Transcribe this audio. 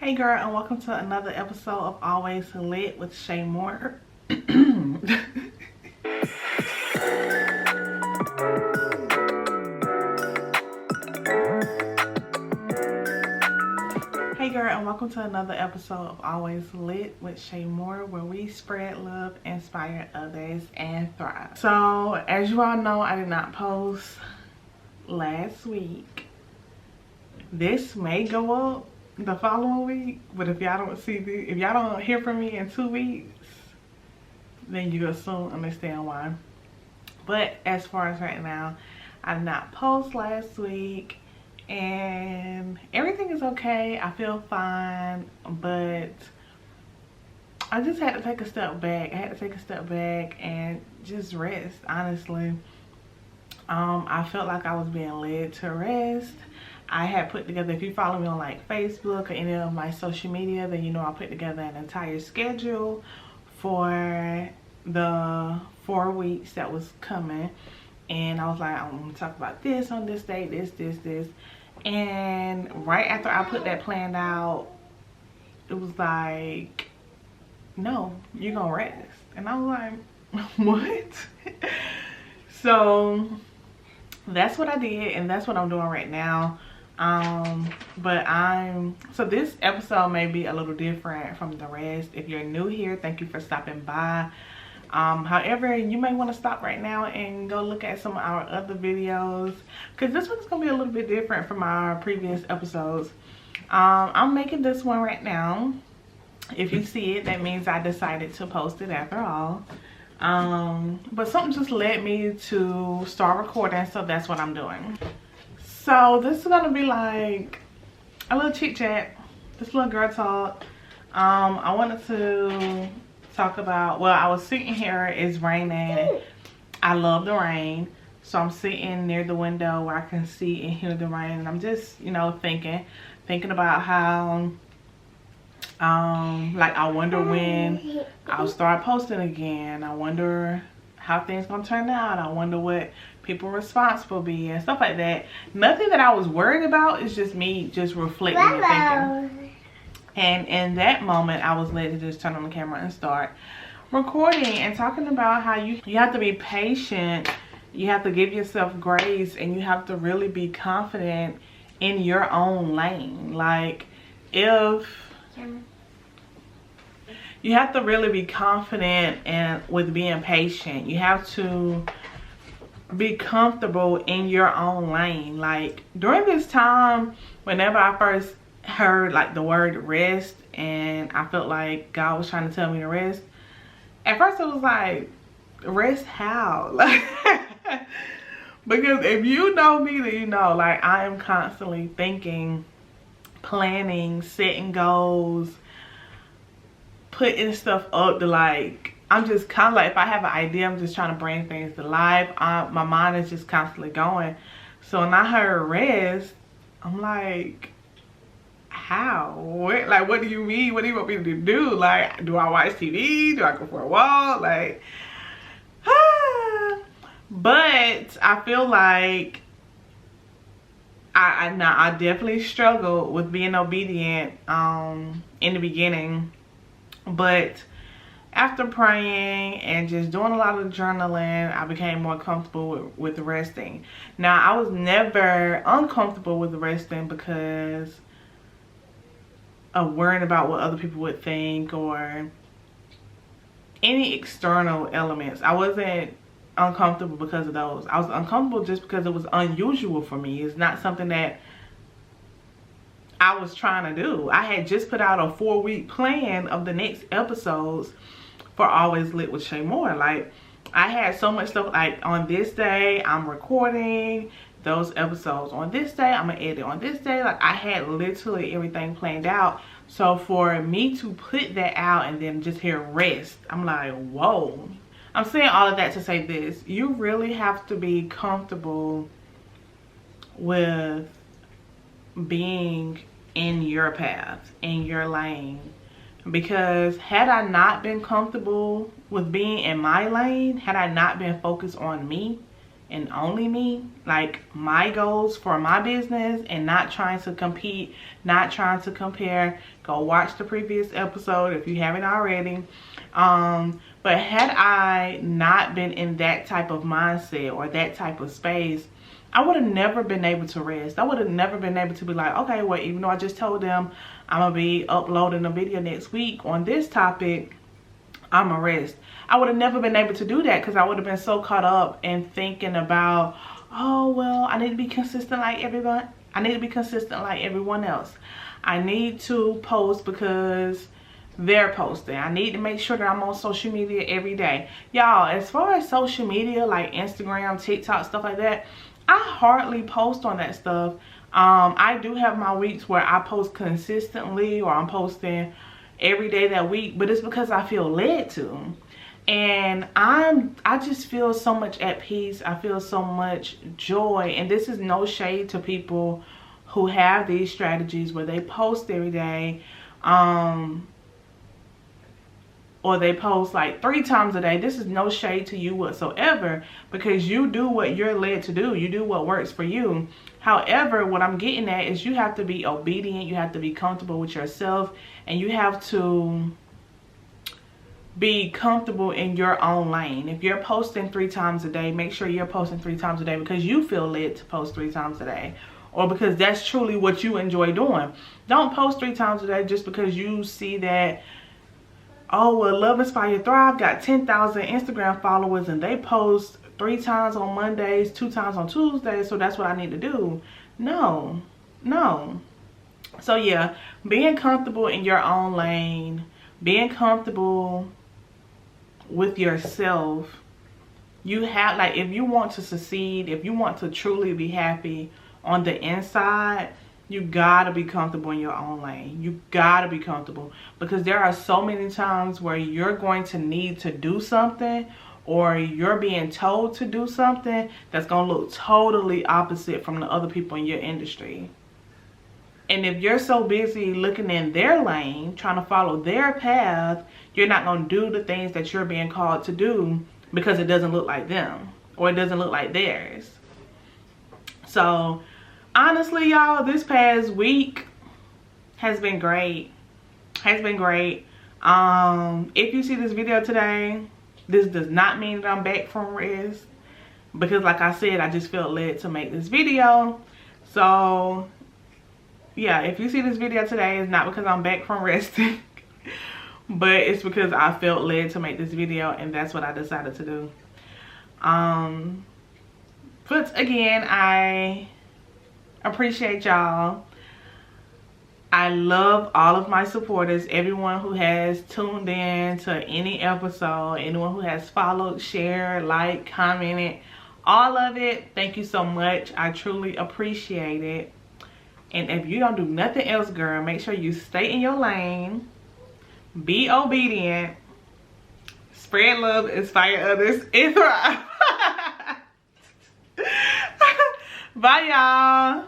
Hey girl, and welcome to another episode of Always Lit with Shayyy Moore. Hey girl, and welcome to another episode of Always Lit with Shayyy Moore, where we spread love, inspire others, and thrive. So, as you all know, I did not post last week. This may go up the following week, but if y'all don't see this, if y'all don't hear from me in 2 weeks, then you'll soon understand why. But as far as right now, I did not post last week and everything is okay. I feel fine, but I just had to take a step back. I had to take a step back and just rest, honestly. I felt like I was being led to rest. I had put together, if you follow me on like Facebook or any of my social media, then you know I put together an entire schedule for the 4 weeks that was coming. And I was like, I'm gonna talk about this on this day, this. And right after I put that plan out, it was like, no, you're gonna rest. And I was like, what? So that's what I did, and that's what I'm doing right now. So this episode may be a little different from the rest. If you're new here, thank you for stopping by. However, you may want to stop right now and go look at some of our other videos, because this one's gonna be a little bit different from our previous episodes. I'm making this one right now. If you see it, that means I decided to post it after all. But something just led me to start recording, so that's what I'm doing. So this is gonna be like a little chit chat, this little girl talk. I wanted to talk about, well, I was sitting here, it's raining. I love the rain, so I'm sitting near the window where I can see and hear the rain, and I'm just, you know, thinking about how like I wonder when I'll start posting again. I wonder how things gonna turn out. I wonder what people response will be and stuff like that. Nothing that I was worried about. It's just me just reflecting and thinking. And in that moment, I was led to just turn on the camera and start recording and talking about how you have to be patient, you have to give yourself grace, and you have to really be confident in your own lane. Like, if you have to really be confident and with being patient, you have to be comfortable in your own lane. Like, during this time, whenever I first heard like the word rest, and I felt like God was trying to tell me to rest, at first it was like, rest how? Like, because if you know me, then you know, like, I am constantly thinking, planning, setting goals, putting stuff up to, like, I'm just kind of like, if I have an idea, I'm just trying to bring things to life. My mind is just constantly going. So when I heard rest, I'm like, how? What do you mean? What do you want me to do? Like, do I watch TV? Do I go for a walk? Like, but I feel like I definitely struggled with being obedient in the beginning, but after praying and just doing a lot of journaling, I became more comfortable with resting. Now, I was never uncomfortable with resting because of worrying about what other people would think or any external elements. I wasn't uncomfortable because of those. I was uncomfortable just because it was unusual for me. It's not something that I was trying to do. I had just put out a 4-week plan of the next episodes for Always Lit with Shayyy Moore. Like, I had so much stuff, like, on this day I'm recording those episodes, on this day I'm gonna edit, on this day, like, I had literally everything planned out. So for me to put that out and then just hear rest, I'm like, whoa. I'm saying all of that to say this: you really have to be comfortable with being in your path, in your lane. Because had I not been comfortable with being in my lane, had I not been focused on me, and only me, like my goals for my business, and not trying to compete, not trying to compare, go watch the previous episode if you haven't already. But had I not been in that type of mindset or that type of space, I would have never been able to rest. I would have never been able to be like, okay, well, even though I just told them I'm gonna be uploading a video next week on this topic, I'm gonna rest. I would have never been able to do that because I would have been so caught up in thinking about, oh, well, I need to be consistent like everyone. I need to be consistent like everyone else. I need to post because they're posting. I need to make sure that I'm on social media every day. Y'all, as far as social media like Instagram, TikTok, stuff like that, I hardly post on that stuff. I do have my weeks where I post consistently, or I'm posting every day that week, but it's because I feel led to. And I just feel so much at peace. I feel so much joy. And this is no shade to people who have these strategies where they post every day, or they post like 3 times a day. This is no shade to you whatsoever, because you do what you're led to do. You do what works for you. However, what I'm getting at is you have to be obedient. You have to be comfortable with yourself, and you have to be comfortable in your own lane. If you're posting 3 times a day, make sure you're posting 3 times a day because you feel led to post 3 times a day, or because that's truly what you enjoy doing. Don't post 3 times a day just because you see that, oh, well, Love, Inspire, Thrive got 10,000 Instagram followers and they post 3 times on Mondays, 2 times on Tuesdays, so that's what I need to do. No, no. So yeah, being comfortable in your own lane, being comfortable with yourself. You have, like, if you want to succeed, if you want to truly be happy on the inside, you gotta be comfortable in your own lane. You gotta be comfortable, because there are so many times where you're going to need to do something, or you're being told to do something that's gonna look totally opposite from the other people in your industry. And if you're so busy looking in their lane, trying to follow their path, you're not gonna do the things that you're being called to do because it doesn't look like them, or it doesn't look like theirs. So honestly, y'all, this past week has been great. Has been great. If you see this video today, this does not mean that I'm back from rest, because like I said, I just felt led to make this video. So yeah, if you see this video today, it's not because I'm back from resting, but it's because I felt led to make this video, and that's what I decided to do. But again, I appreciate y'all. I love all of my supporters, everyone who has tuned in to any episode, anyone who has followed, shared, liked, commented, all of it. Thank you so much. I truly appreciate it. And if you don't do nothing else, girl, make sure you stay in your lane, be obedient, spread love, inspire others, and thrive. Bye, y'all.